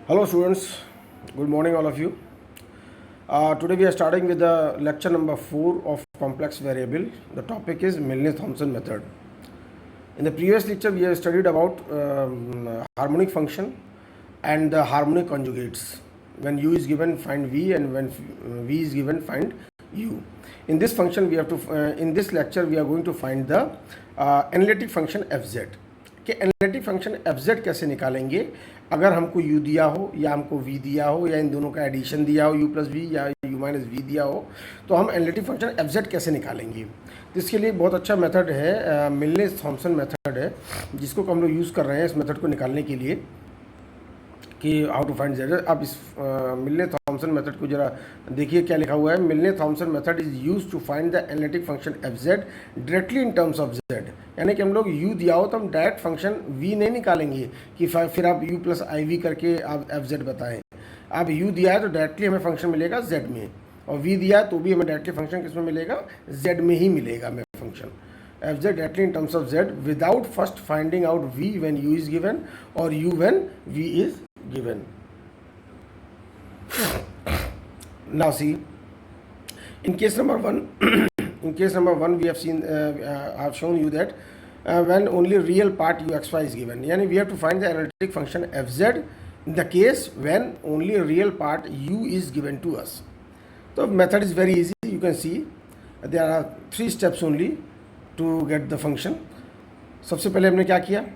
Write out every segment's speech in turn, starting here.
Hello students, good morning all of you. Today we are starting with the lecture number 4 of complex variable. The topic is Milne-Thomson method. In the previous lecture we have studied about harmonic function and the harmonic conjugates. When u is given find v, and when v is given find u. In this function we have to in this lecture we are going to find the analytic function fz. कि analytic function F कैसे निकालेंगे अगर हमको u दिया हो या हमको v दिया हो या इन दोनों का एडिशन दिया हो u प्लस वी या u माइनस वी दिया हो, तो हम एनालिटिक फंक्शन एफ कैसे निकालेंगे। तो इसके लिए बहुत अच्छा मेथड है, मिलने थॉमसन मेथड है, जिसको हम लोग यूज़ कर रहे हैं इस मेथड को निकालने के लिए कि हाउ टू फाइंड जेड। अब इस मिलने थॉमसन मेथड को जरा देखिए क्या लिखा हुआ है। Milne Thomson method is use to find the analytic function F Z directly in terms of Z. यानी कि हम लोग u दिया हो तो हम डायरेक्ट फंक्शन v नहीं निकालेंगे कि फिर आप u प्लस आई वी करके आप एफ जेड बताएँ। अब u दिया है तो डायरेक्टली हमें फंक्शन मिलेगा z में, और v दिया है तो भी हमें डायरेक्टली फंक्शन किस में मिलेगा, z में ही मिलेगा हमें function F Z directly in terms of z without first finding out v when u is given और u when v is given. Now see, in case number 1 we have seen I have shown you that when only real part uxy is given, yani we have to find the analytic function fz in the case when only real part u is given to us. So method is very easy. You can see there are 3 steps only to get the function. सबसे पहले हमने क्या किया,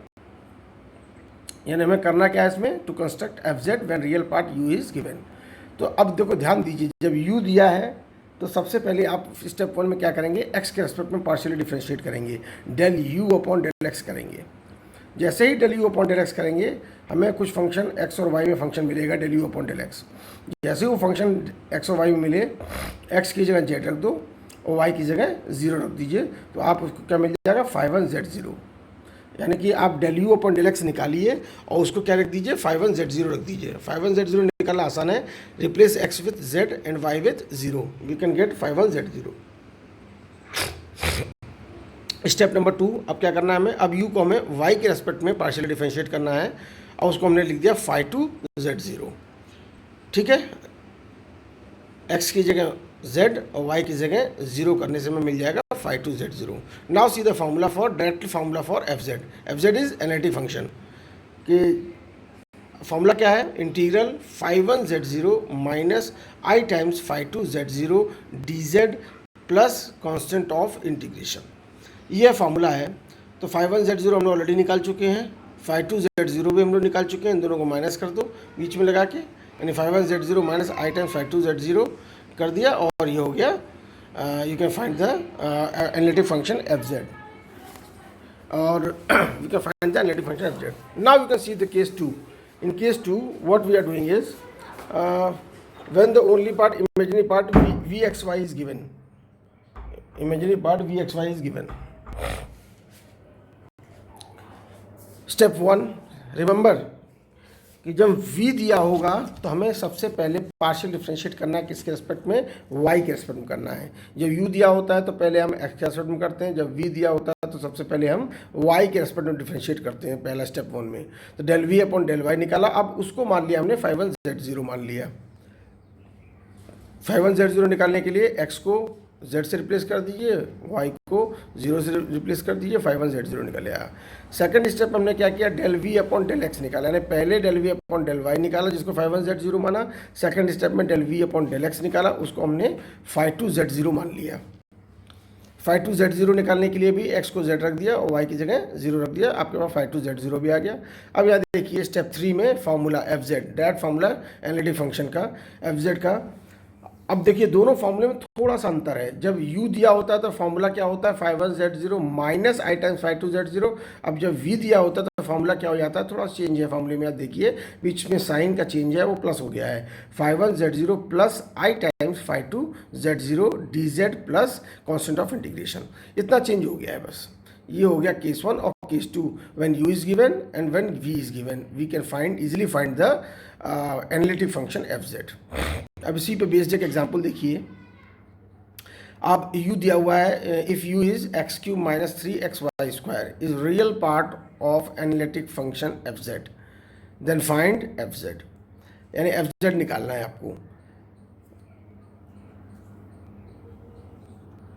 यानी हमें करना क्या है इसमें, to construct F Z when real part u is given. तो अब देखो ध्यान दीजिए, जब u दिया है तो सबसे पहले आप स्टेप 1 में क्या करेंगे, x के रेस्पेक्ट में पार्शियली डिफरेंशिएट करेंगे, del u upon del x करेंगे। जैसे ही del u upon del x करेंगे हमें कुछ फंक्शन x और y में फंक्शन मिलेगा del u upon del x। जैसे वो फंक्शन x और y में मिले, x की जगह z रख दो और y की जगह 0 रख दीजिए, तो आप उसको क्या मिल जाएगा, 5 1 z0। यानी कि आप del U upon del X निकालिए और उसको क्या रख दीजिए, 5 1 z0 रख दीजिए। 5 1 z0 निकालना आसान है, replace x with z and y with 0, we can get 5 1 z0। Step number 2, अब क्या करना है हमें, अब u को हमें y के रेस्पेक्ट में पार्शियली डिफरेंशिएट करना है और उसको हमने लिख दिया 5 2 z0। ठीक है, x की जगह z और y की जगह 0 करने से हमें मिल जाएगा 5 2 z0। Now see the formula for direct formula for F Z is analytic function कि फार्मूला क्या है, integral 5 1 z0 minus I times 5 2 z0 dz plus constant of integration, ये फार्मूला है। तो 5 1 z0 हम लोग ऑलरेडी निकाल चुके हैं, 5 2 z0 भी हम लोग निकाल चुके हैं, इन दोनों को माइनस कर दो बीच में लगा के, यानी 5 1 z0 माइनस आई टाइम्स 5 2 z0 कर दिया और ये हो गया, you can find the analytic function F Z, और you can find the analytic function F Z. Now you can see the case 2। In case 2 what we are doing is when the only part imaginary part V X Y is given, imaginary part V X Y is given. Step 1, remember कि जब v दिया होगा तो हमें सबसे पहले partial differentiate करना है, किसके रेस्पेक्ट में, y के रेस्पेक्ट में करना है। जब u दिया होता है तो पहले हम x के रेस्पेक्ट में करते हैं, जब v दिया होता है तो सबसे पहले हम y के रेस्पेक्ट में डिफरेंशिएट करते हैं, पहला स्टेप 1 में। तो del v upon del y निकाला, अब उसको मान लिया हमने 5 1 z0 मान लिया। 5 1 z0 निकालने के लिए x को z से रिप्लेस कर दीजिए, y को 0 से रिप्लेस कर दीजिए, 5 1 z0 निकल आया। सेकंड स्टेप हमने क्या किया, del v upon del x निकाला, यानी पहले del v upon del y निकाला जिसको 5 1 z0 माना, सेकंड स्टेप में del v upon del x निकाला, उसको हमने 5 2 z0 मान लिया। 5 2 z0 निकालने के लिए भी x को z रख दिया और y की जगह 0 रख दिया, आपके पास 5 2 z0 भी आ गया। अब यहाँ देखिए स्टेप 3 में formula F Z, direct formula analytic function का एफ जेड का। अब देखिए दोनों फार्मूले में थोड़ा सा अंतर है, जब u दिया होता है तो फार्मूला क्या होता है, 5 1 z0 माइनस आई टाइम्स 5 2 z0। अब जब v दिया होता है तो फार्मूला क्या हो जाता है, थोड़ा चेंज है फार्मूले में, आप देखिए बीच में साइन का चेंज है, वो प्लस हो गया है, 5 1 z0 plus I times 5 2 z0 dz plus constant of integration, इतना चेंज हो गया है बस। ये हो गया केस 1 और case 2, when u is given and when v is given we can find easily find the analytic function F Z. अब इसी पे बेस्ड एक एग्जांपल देखिए, आप u दिया हुआ है, if u is x³ minus 3xy square is real part of analytic function F Z, then find F Z. यानी एफ जेड निकालना है आपको,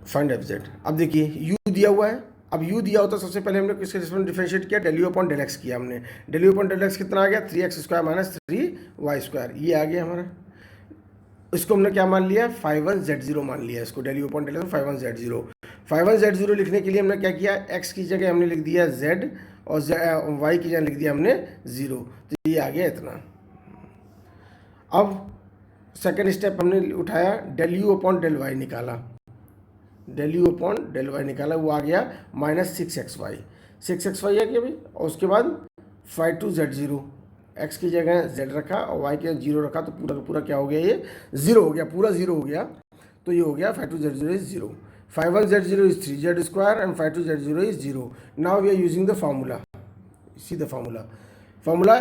फाइंड एफ जेड। अब देखिए यू दिया हुआ है, अब यू दिया होता सबसे पहले हमने किसके रिस्पेक्ट में डिफरेंशिएट किया, del U upon del X किया हमने। Del U upon del X कितना आ गया, 3x² माइनस 3y², ये आ गया हमारा। इसको हमने क्या मान लिया, 51z0 मान लिया इसको, del U upon del X 51z0। 51z0 लिखने के लिए हमने क्या किया, x की जगह हमने लिख दिया z और y की जगह लिख दिया हमने 0, तो ये आ गया इतना। अब सेकेंड स्टेप हमने उठाया, del U upon del Y निकाला, del U upon del Y निकाला, वो आ गया -6xy, 6xy आ गया भाई। और उसके बाद 52z0, x की जगह z रखा और y की जगह 0 रखा, तो पूरा का पूरा क्या हो गया, ये 0 हो गया, पूरा 0 हो गया। तो ये हो गया 52z0 is 0, 51z0 is 3z² and 52z0 is 0। Now we are using the formula, see the formula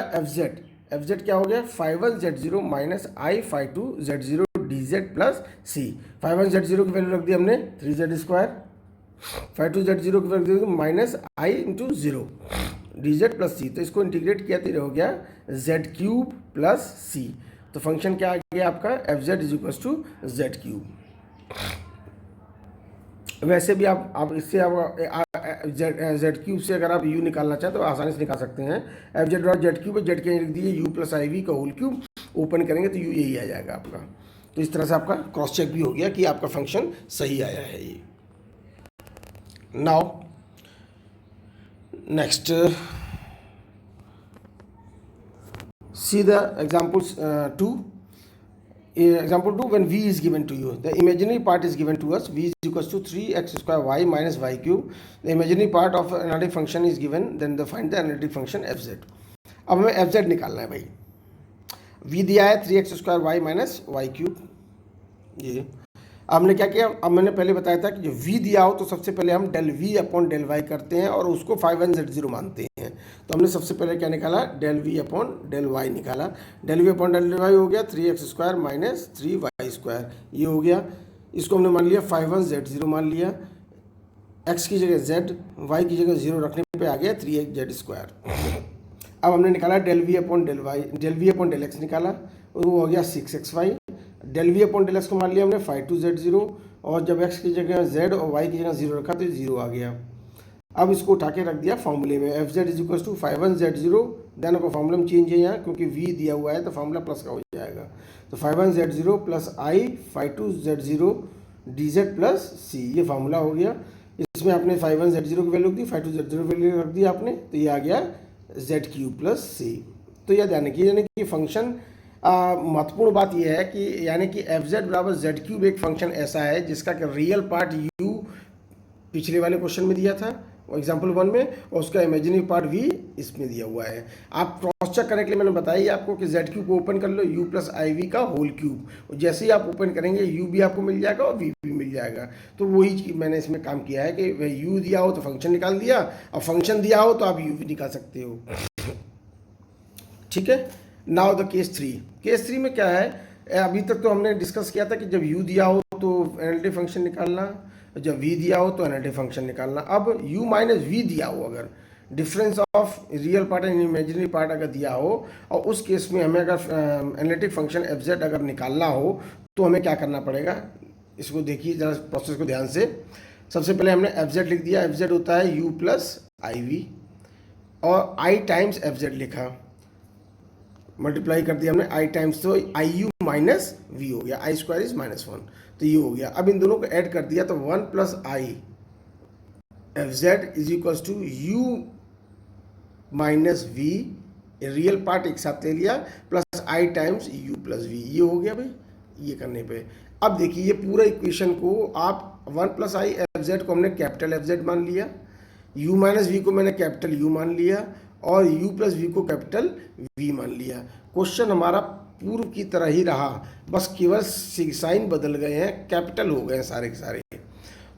F Z क्या हो गया, 51z0 minus I52z0 dz plus सी। 51z0 की वैल्यू रख दी हमने 3z², 52z0 की value minus I into 0 dz plus C. तो इसको integrate किया तो ये हो गया z³ प्लस सी। तो फंक्शन क्या आ गया आपका, F Z is equal to z³। वैसे भी आप इससे z³ से अगर आप u निकालना चाहें तो आसानी से निकाल सकते हैं। F Z dot z³ Z के लिख दिए u प्लस IV का होल क्यूब, ओपन करेंगे तो u यही आ जाएगा आपका। तो इस तरह से आपका क्रॉस चेक भी हो गया कि आपका फंक्शन सही आया है ये। Now next see the examples 2. Example 2, when v is given to you, the imaginary part is given to us, v is equals to 3x² y minus y³. The imaginary part of analytic function is given, then the find the analytic function fz. अब हमें fz निकालना है भाई। v दिया है 3x² y minus y³, ये हमने क्या किया, अब मैंने पहले बताया था कि जो v दिया हो तो सबसे पहले हम del v upon del y करते हैं और उसको 51z0 मानते हैं। तो हमने सबसे पहले क्या निकाला, del v upon del y निकाला। Del v upon del y हो गया 3x² माइनस 3y², ये हो गया। इसको हमने मान लिया 51z0 मान लिया, x की जगह z, y की जगह 0 रखने पे आ गया 3x² अब हमने निकाला del v upon del y, del v upon del x निकाला, वो हो गया 6xy। Del V upon del X को मान लिया हमने 52z0, और जब x की जगह z और y की जगह 0 रखा तो 0 आ गया। अब इसको उठा के रख दिया फॉर्मूले में, F Z is equal to 51z0, then आपका फॉर्मूला में चेंज है यहाँ क्योंकि v दिया हुआ है तो फॉर्मूला प्लस का हो जाएगा। तो 51z0 plus I52z0 dz plus c, ये फार्मूला हो गया। इसमें आपने 51z0 की वैल्यू रख दी, 52z0 की वैल्यू रख दी आपने, तो ये आ गया z³ प्लस c। तो याद आने की यानी कि फंक्शन महत्वपूर्ण बात यह है कि यानी कि एफ जेड बराबर z³ एक फंक्शन ऐसा है जिसका कि रियल पार्ट u पिछले वाले क्वेश्चन में दिया था एग्जाम्पल 1 में, और उसका इमेजिनरी पार्ट v इसमें दिया हुआ है। आप क्रॉस चेक करने के लिए मैंने बताया आपको कि z³ को ओपन कर लो, u प्लस IV का होल क्यूब, जैसे ही आप ओपन करेंगे u भी आपको मिल जाएगा और v भी मिल जाएगा। तो वही मैंने इसमें काम किया है कि u दिया हो तो फंक्शन निकाल दिया, और फंक्शन दिया हो तो आप u भी निकाल सकते हो। ठीक है। नाउ द केस 3, केस 3 में क्या है, अभी तक तो हमने डिस्कस किया था कि जब u दिया हो तो एनालिटिक फंक्शन निकालना, जब v दिया हो तो एनालिटिक फंक्शन निकालना। अब u माइनस v दिया हो, अगर difference of real part and imaginary part अगर दिया हो, और उस केस में हमें अगर एनालिटिक फंक्शन एफ जेड अगर निकालना हो तो हमें क्या करना पड़ेगा, इसको देखिए जरा प्रोसेस को ध्यान से। सबसे पहले हमने एफ जेड लिख दिया, एफ जेड होता है u प्लस IV, और I टाइम्स एफ जेड लिखा, मल्टीप्लाई कर दिया हमने I टाइम्स, तो IU माइनस V हो गया, I² इज -1, तो ये हो गया। अब इन दोनों को ऐड कर दिया तो 1 plus I F Z is equal to U minus V, real part एक साथ ले लिया, plus I times U plus V, ये हो गया भाई। ये करने पे अब देखिए ये पूरा इक्वेशन को आप 1 प्लस I एफ जेड को हमने कैपिटल एफ जेड मान लिया, U माइनस V को मैंने कैपिटल U मान लिया, और u प्लस वी को कैपिटल v मान लिया। क्वेश्चन हमारा पूर्व की तरह ही रहा, बस केवल साइन बदल गए हैं, कैपिटल हो गए हैं सारे के सारे।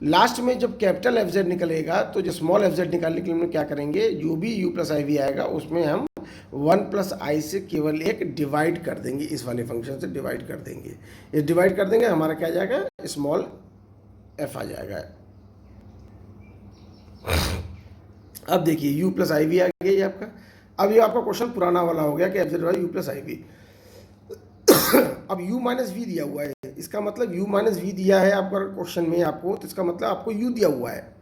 लास्ट में जब कैपिटल एफ जेड निकलेगा तो जो स्मॉल एफ जेड निकालने के लिए हम क्या करेंगे, जो भी u प्लस IV आएगा उसमें हम 1 प्लस I से केवल एक डिवाइड कर देंगे, इस वाले फंक्शन से डिवाइड कर देंगे। ये डिवाइड कर देंगे हमारा क्या आ जाएगा, स्मॉल f आ जाएगा। अब देखिए u प्लस IV आ गया ये आपका। अब ये आपका क्वेश्चन पुराना वाला हो गया कि F Z by u plus IV। अब u माइनस वी दिया हुआ है, इसका मतलब u माइनस वी दिया है आपका क्वेश्चन में आपको, तो इसका मतलब आपको u दिया हुआ है।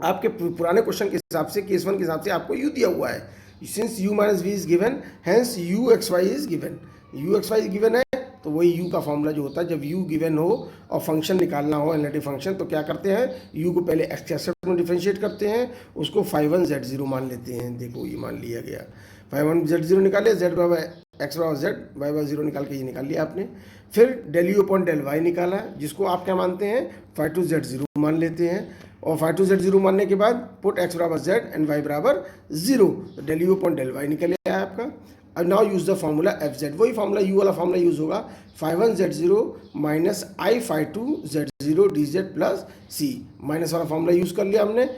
आपके पुराने क्वेश्चन के हिसाब से, केस 1 के हिसाब से आपको u दिया हुआ है। Since u minus V is given, hence u X Y is given. u X Y given है तो वही u का फॉर्मूला जो होता है, जब u गिवन हो और फंक्शन निकालना हो, एनालिटिक फंक्शन, तो क्या करते हैं, u को पहले x के एक्सेप्ट में डिफरेंशिएट करते हैं, उसको 5 1 z0 मान लेते हैं। देखो ये मान लिया गया, 5 1 z0 निकाले, z बराबर x बराबर z, y बराबर 0 निकाल के ये निकाल लिया आपने। फिर del u upon del y निकाला, जिसको आप क्या मानते हैं, 5 2 z0 मान लेते हैं, और 5 2 z0 मानने के बाद पुट x बराबर z एंड y बराबर 0, तो del u upon del y निकल आया आपका। अब now use the formula F Z, वही फॉर्मूला u वाला फॉर्मूला यूज होगा, 5 1 z0 minus i 5 2 z0 dz plus c, minus वाला फॉर्मूला यूज कर लिया हमने।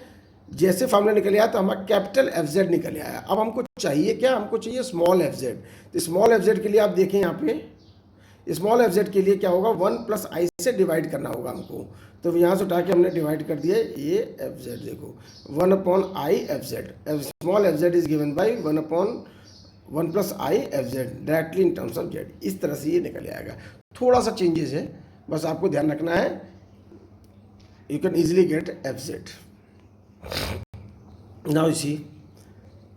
जैसे फॉर्मूला निकल आया तो हमारा कैपिटल एफ जेड निकल आया। अब हमको चाहिए क्या, हमको चाहिए स्मॉल एफ जेड। तो स्मॉल एफ जेड के लिए आप देखें यहाँ पे, स्मॉल एफ जेड के लिए क्या होगा, 1 प्लस आई से डिवाइड करना होगा हमको। तो यहाँ से उठा के हमने डिवाइड कर दिया ये एफ जेड, देखो 1 upon I F Z, small F Z is given by 1 upon 1 plus I F Z directly in terms of Z. इस तरह से ये निकल आएगा। थोड़ा सा चेंजेस है, बस आपको ध्यान रखना है, you can easily get F Z. Now you see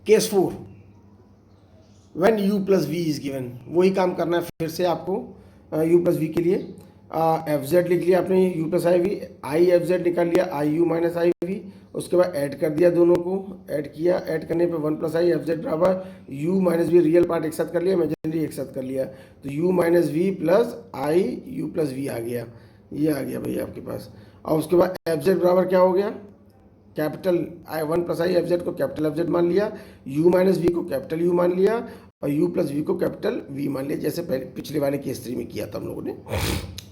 case 4, when u plus V is given, वही काम करना है फिर से आपको। u प्लस वी के लिए एफ जेड लिख लिया आपने, u plus I V, I F Z निकाल लिया, I U minus I V, उसके बाद ऐड कर दिया, दोनों को ऐड किया, ऐड करने पे 1 प्लस आई एफ जेड बराबर u minus V, real part एक साथ कर लिया, इमेजिनरी एक साथ कर लिया, तो u minus V plus I U plus V आ गया, ये आ गया भैया आपके पास। और उसके बाद एफ जेड बराबर क्या हो गया, capital I 1 plus I F Z को कैपिटल एफ जेड मान लिया, u माइनस वी को कैपिटल u मान लिया, और u प्लस वी को कैपिटल v मान लिया, जैसे पहले पिछले वाले केस 3 में किया था हम लोगों ने।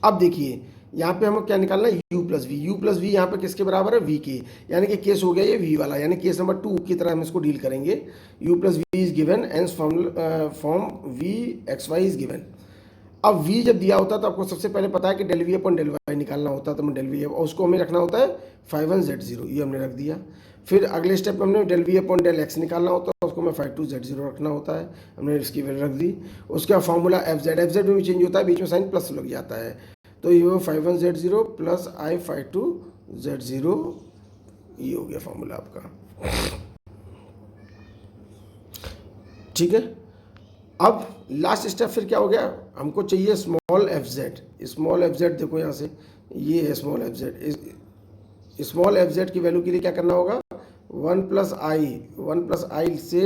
अब देखिए यहाँ पे हमें क्या निकालना है, u प्लस वी यहाँ पे किसके बराबर है, v के, यानी कि केस हो गया ये v वाला, यानी केस नंबर 2 की तरह हम इसको डील करेंगे। u plus V is given and form v X Y is given. अब v जब दिया होता है तो आपको सबसे पहले पता है कि del V upon del Y निकालना होता है, तो मैं डेल वी, और उसको हमें रखना होता है 5 1 z0, ये हमने रख दिया। फिर अगले स्टेप में हमने del V upon del X निकालना होता है, उसको मैं 5 2 z0 रखना होता है, हमने इसकी वैल्यू रख दी। उसका फॉर्मूला एफ जेड में भी चेंज होता है, बीच में साइन प्लस लग जाता है, तो ये 5 1 z0 प्लस आई 5 2 z0, ये हो गया फॉर्मूला आपका। ठीक है, अब लास्ट स्टेप फिर क्या हो गया, हमको चाहिए small F Z. Small F Z देखो यहाँ से, ये है small F Z. Small F Z की वैल्यू के लिए क्या करना होगा, 1 प्लस आई से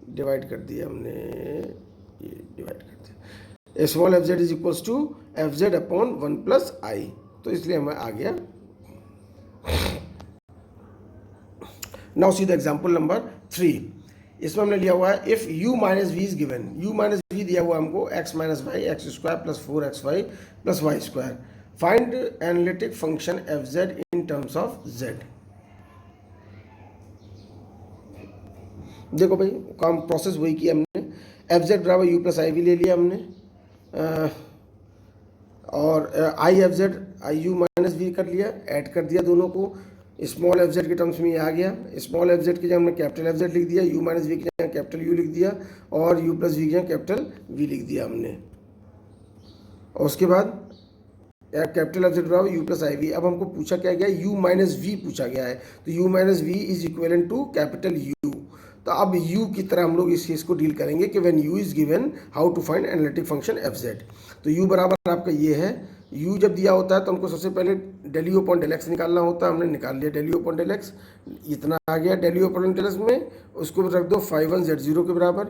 डिवाइड कर दिया हमने, ये डिवाइड कर दिया, small F Z is equals to F Z upon 1 plus I, तो इसलिए हमें आ गया। Now see the example number 3, इसमें हमने लिया हुआ है if u minus V is given, u minus V दिया हुआ हमको x minus Y X square plus 4xy plus Y square, find analytic function F Z in terms of z। देखो भाई काम प्रोसेस वही किया हमने, एफ जेड बराबर u प्लस आई वी ले लिया हमने, और I F Z I U minus V कर लिया, ऐड कर दिया दोनों को, स्मॉल एफ जेड के टर्म्स में ये आ गया। स्मॉल एफ जेड की जगह हमने कैपिटल एफ जेड लिख दिया, u माइनस वी की जगह कैपिटल u लिख दिया, और u प्लस वी की जगह कैपिटल v लिख दिया हमने। और उसके बाद कैपिटल एफ जेड बराबर u प्लस आई वी। अब हमको पूछा क्या गया, u माइनस वी पूछा गया है, तो u minus V is equal to capital u। तो अब u की तरह हम लोग इस केस को डील करेंगे कि when u is given how to find analytic function F Z. तो u बराबर आपका ये है, u जब दिया होता है तो हमको सबसे पहले del U upon del X निकालना होता है, हमने निकाल लिया del U upon del X, इतना आ गया del U upon del X में, उसको रख दो 5 1 z0 के बराबर,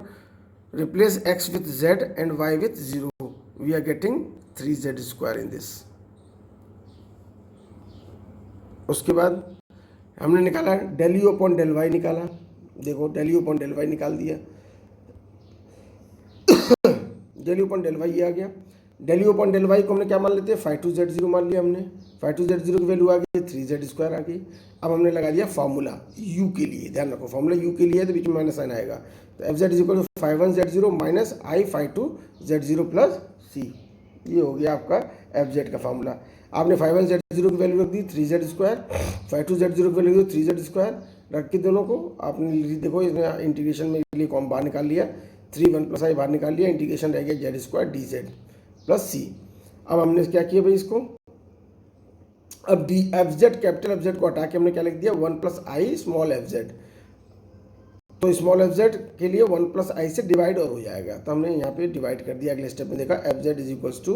replace x with z and y with 0, we are getting 3z square in this. उसके बाद हमने निकाला del U upon del Y निकाला, देखो del U upon del Y निकाल दिया, del U upon del Y आ गया। Del U upon del Y को हमने क्या मान लेते हैं, 5 2 z0 मान लिया हमने, 5 2 z0 की वैल्यू आ गई 3z स्क्वायर आ गई। अब हमने लगा दिया फॉर्मूला u के लिए, ध्यान रखो फॉर्मूला u के लिए है तो बीच में माइनस साइन आएगा, तो F Z is equal to 5 1 z0 minus I 5 2 z0 plus c, ये हो गया आपका एफ जेड का फॉर्मूला। आपने 5 1 z0 की वैल्यू रख दी 3z स्क्वायर, 5 2 z0 की वैल्यू 3z स्क्वायर रख के दोनों को आपने देखो इसमें इंटीग्रेशन में लिए कॉम बाहर निकाल लिया, 3 1 प्लस आई बाहर निकाल लिया, इंटीग्रेशन रह गया Z square D Z, plus C. अब हमने क्या किया भाई इसको, अब D F Z capital F Z को हटा के हमने क्या लिख दिया 1 plus I small F Z. तो स्मॉल एफ जेड के लिए 1 प्लस आई से डिवाइड और हो जाएगा, तो हमने यहाँ पे डिवाइड कर दिया। अगले स्टेप में देखा F Z is equals to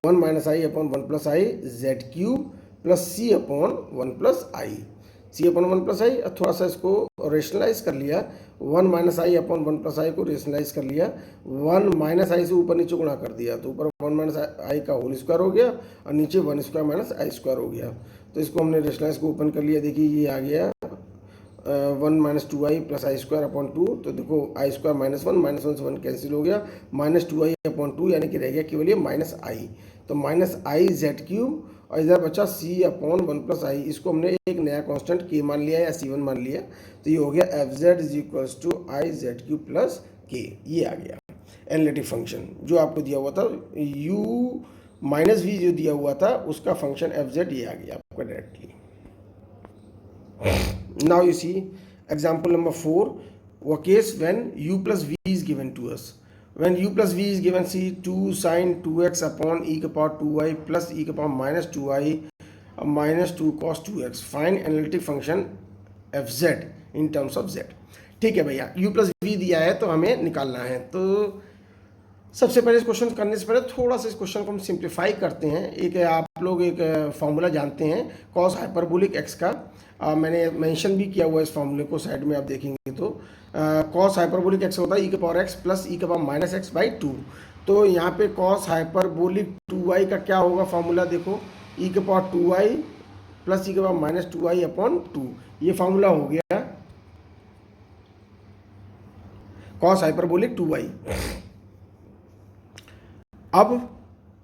1 minus I upon 1 plus I Z cube plus C upon 1 plus I, C upon 1 plus I. थोड़ा सा इसको रेशनलाइज कर लिया, 1 minus I upon 1 plus I को रेशनलाइज कर लिया, 1 माइनस आई से ऊपर नीचे गुणा कर दिया, तो ऊपर 1 माइनस आई का होल स्क्वायर हो गया और नीचे 1 स्क्वायर माइनस आई स्क्वायर हो गया। तो इसको हमने रेशनलाइज को ओपन कर लिया, देखिए ये आ गया 1 माइनस 2i प्लस आई स्क्वायर अपॉन 2। तो देखो आई स्क्वायर माइनस वन से 1 कैंसिल हो गया, माइनस 2i अपॉन 2 यानी कि रह गया केवल ये माइनस आई। तो माइनस आई जेड क्यूब और इधर बचा सी अपॉन 1 प्लस आई। इसको हमने एक नया कांस्टेंट के मान लिया या C1 मान लिया, तो ये हो गया F Z is equals to I Z cube plus K. ये आ गया एनालिटिक फंक्शन जो आपको दिया हुआ था, u माइनस वी जो दिया हुआ था उसका फंक्शन एफ जेड, ये आ गया आपका directly. Now you see example number 4, a case when u plus v is given to us. When u plus v is given, see 2 sin 2x upon e के power 2y plus e के power minus 2y minus 2 cos 2x. Find analytic function fz in terms of z. ठीक है भैया, u plus v दिया है तो हमें निकालना है। तो सबसे पहले इस क्वेश्चन करने से पहले थोड़ा सा इस क्वेश्चन को हम सिंप्लीफाई करते हैं। एक आप लोग एक फार्मूला जानते हैं कॉस हाइपरबोलिक एक्स का, मैंने मेंशन भी किया हुआ है इस फार्मूले को, साइड में आप देखेंगे तो कॉस हाइपरबोलिक एक्स होता है ई के पावर एक्स प्लस ई के पावर माइनस एक्स बाई 2। तो यहाँ पे कॉस हाइपरबोलिक 2y का क्या होगा फार्मूला, देखो ई के पावर 2y प्लस ई के पावर माइनस 2y अपॉन 2, ये फार्मूला हो गया कॉस हाइपरबोलिक 2y। अब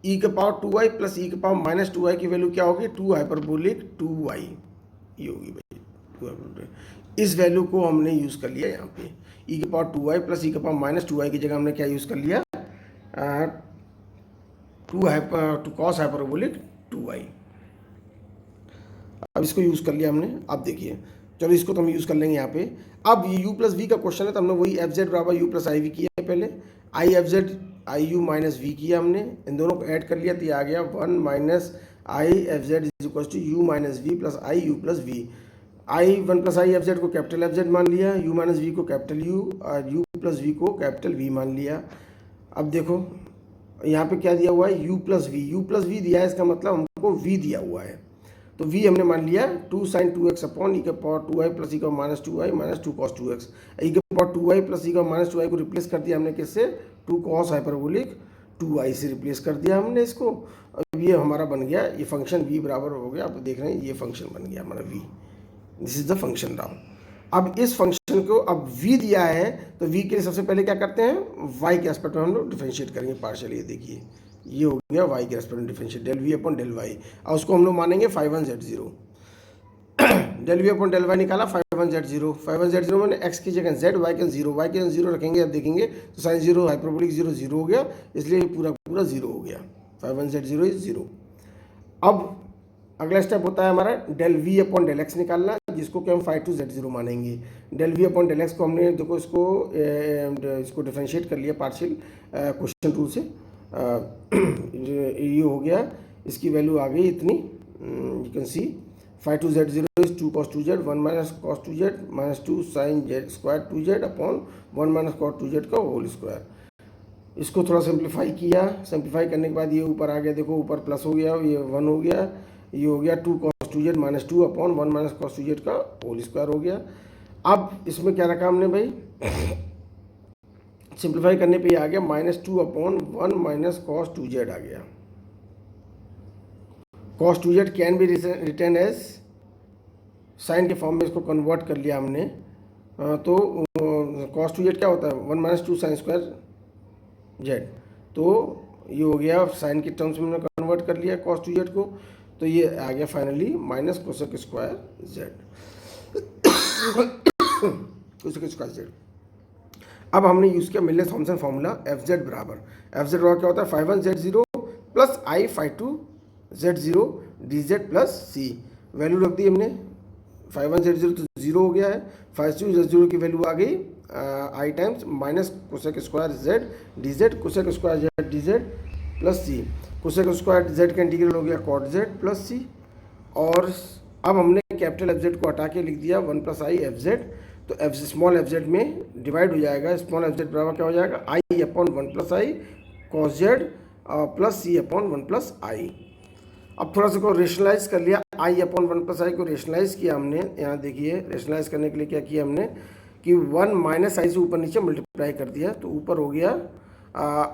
e के पावर 2y प्लस e के पावर माइनस 2y की वैल्यू क्या होगी, 2 हाइपरबोलिक 2y ये होगी भाई 2 हाइपरबोलिक। इस वैल्यू को हमने यूज़ कर लिया यहाँ पे, e के पावर 2y प्लस e के पावर माइनस 2y की जगह हमने क्या यूज़ कर लिया 2 कॉस हाइपरबोलिक 2y। अब इसको यूज़ कर लिया हमने। अब देखिए चलो इसको तो हम यूज़ कर लेंगे यहाँ पे। अब ये u प्लस वी का क्वेश्चन है तो हमने वही एफ जेड बराबर यू प्लस आई वी किया है, पहले I F Z I U minus V किया हमने, इन दोनों को ऐड कर लिया तो ये आ गया 1 minus I F Z is equal to U minus V plus I U plus V. I 1 plus I F Z को कैपिटल एफ जेड मान लिया, यू माइनस वी को कैपिटल यू और यू प्लस वी को capital V मान लिया। अब देखो यहाँ पे क्या दिया हुआ है यू प्लस वी दिया है, इसका मतलब हमको वी दिया हुआ है, तो v हमने मान लिया 2 sin 2x अपॉन ई के पावर 2y प्लस ई का minus 2y minus 2 cos 2x। ई के पावर 2y प्लस ई का माइनस 2y को रिप्लेस कर दिया हमने किससे, 2 cos हाइपरबोलिक 2y से रिप्लेस कर दिया हमने इसको। अब ये हमारा बन गया, ये फंक्शन v बराबर हो गया, आप देख रहे हैं ये फंक्शन बन गया हमारा v, this is the function now. अब इस फंक्शन को अब v दिया है तो v के लिए सबसे पहले क्या करते हैं y के एस्पेक्ट में हम लोग डिफरेंशिएट करेंगे पार्शियल। ये देखिए ये हो गया y के रेस्पेक्ट में differentiate del V upon del Y, और उसको हम लोग मानेंगे 51z0 del V upon del Y निकाला 51z0 मैंने x की जगह z, y के 0 रखेंगे। अब देखेंगे तो साइन 0 हाइपरबोलिक 0 हो गया, इसलिए ये पूरा 0 हो गया, 51z0 इज 0। अब अगला स्टेप होता है हमारा del V upon del X निकालना, जिसको कि हम 52z0 मानेंगे। Del V upon del X को हमने देखो इसको डिफरेंशिएट कर लिया पार्शियल क्वेश्चन टूल से, ये हो गया, इसकी वैल्यू आ गई इतनी, you can C 52z0 is 2 cos 2z 1 minus cos 2z minus 2 sin z square 2z upon 1 minus cos 2z का होल स्क्वायर। इसको थोड़ा सिंप्लीफाई किया, सिंप्लीफाई करने के बाद ये ऊपर आ गया, देखो ऊपर प्लस हो गया, ये 1 हो गया, ये हो गया 2 cos 2z minus 2 upon 1 minus cos 2z का होल स्क्वायर हो गया। अब इसमें क्या रखा हमने भाई, सिंप्लीफाई करने पे आ गया -2 अपॉन 1 माइनस cos 2z आ गया। cos 2z can be return as sine के फॉर्म में, इसको कन्वर्ट कर लिया हमने। तो cos 2z क्या होता है 1 माइनस 2 साइन स्क्वायर z, तो ये हो गया साइन के टर्म्स में हमने कन्वर्ट कर लिया cos 2z को, तो ये आ गया finally minus cosec square z cosec square z। अब हमने यूज़ किया मिलनेस थॉमसन फार्मूला एफ जेड बराबर क्या होता है 51z0 प्लस आई 52z0 dz प्लस सी। वैल्यू रख दी हमने 51z0 तो 0 हो गया है, 52z0 की वैल्यू आ गई I times minus cosec square z dz, cosec square z dz plus C, cosec square Z का इंटीग्रल हो गया कॉट जेड प्लस सी, और अब हमने कैपिटल एफ जेड को हटा के लिख दिया 1 प्लस आई एफ जेड, तो एफ स्मॉल एफ जेड में डिवाइड हो जाएगा, स्मॉल एफ जेड बराबर क्या हो जाएगा आई upon 1 plus I cos Z plus C upon 1 plus आई। अब थोड़ा सा को रेशनलाइज कर लिया, आई अपॉन 1 प्लस आई को रेशनलाइज किया हमने, यहाँ देखिए रेशनलाइज करने के लिए क्या किया हमने कि 1 माइनस आई से ऊपर नीचे मल्टीप्लाई कर दिया, तो ऊपर हो गया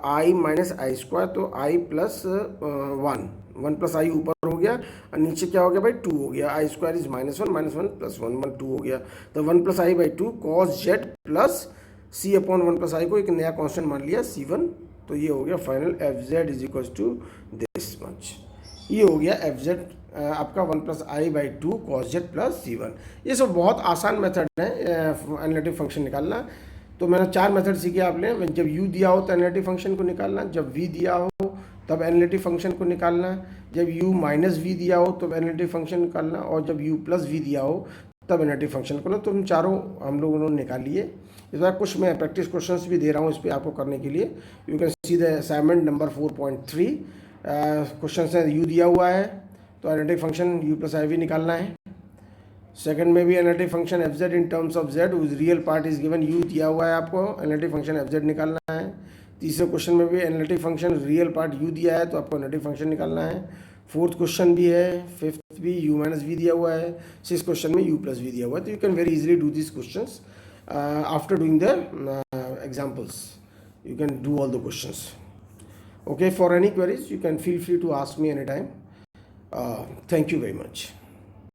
आई माइनस आई स्क्वायर, तो आई प्लस 1 प्लस आई ऊपर हो गया, और नीचे क्या हो गया भाई 2 हो गया, आई स्क्वायर इज -1 प्लस 1 2 हो गया, तो 1 plus I by 2 cos Z plus C upon 1 plus I को एक नया कॉन्स्टेंट मान लिया C1, तो ये हो गया final F Z is equal to this much. ये हो गया एफ जेड आपका 1 plus I by 2 cos Z plus C1। ये सब बहुत आसान मेथड है एनालिटिक फंक्शन निकालना। तो मैंने 4 मेथड सीखे आपने, जब u दिया हो तो एनालिटिक फंक्शन को निकालना, जब v दिया हो तब एनालिटिक फंक्शन को निकालना, जब u माइनस वी दिया हो तब एनालिटिक फंक्शन निकालना, और जब u प्लस वी दिया हो तब एनालिटिक फंक्शन को ना। तो हम चारों हम लोगों ने निकाल लिए। इस बार कुछ मैं प्रैक्टिस क्वेश्चंस भी दे रहा हूँ इस पर आपको करने के लिए। You can see the assignment number 4.3 question है, u दिया हुआ है तो analytic function u plus I V निकालना है। सेकंड में भी analytic function F Z in terms of Z उस real part is given u दिया हुआ है, आपको एनालिटिक फंक्शन एफ जेड निकालना है। तीसरे क्वेश्चन में भी analytic function real part u दिया है तो आपको एनालिटिक फंक्शन निकालना है। फोर्थ क्वेश्चन भी है, फिफ्थ भी u माइनस वी दिया हुआ है, सिक्स क्वेश्चन में u प्लस वी दिया हुआ है। तो you can very easily do this question after doing the examples, you can do all the questions. Okay, for any queries you can feel free to ask me anytime. Thank you very much.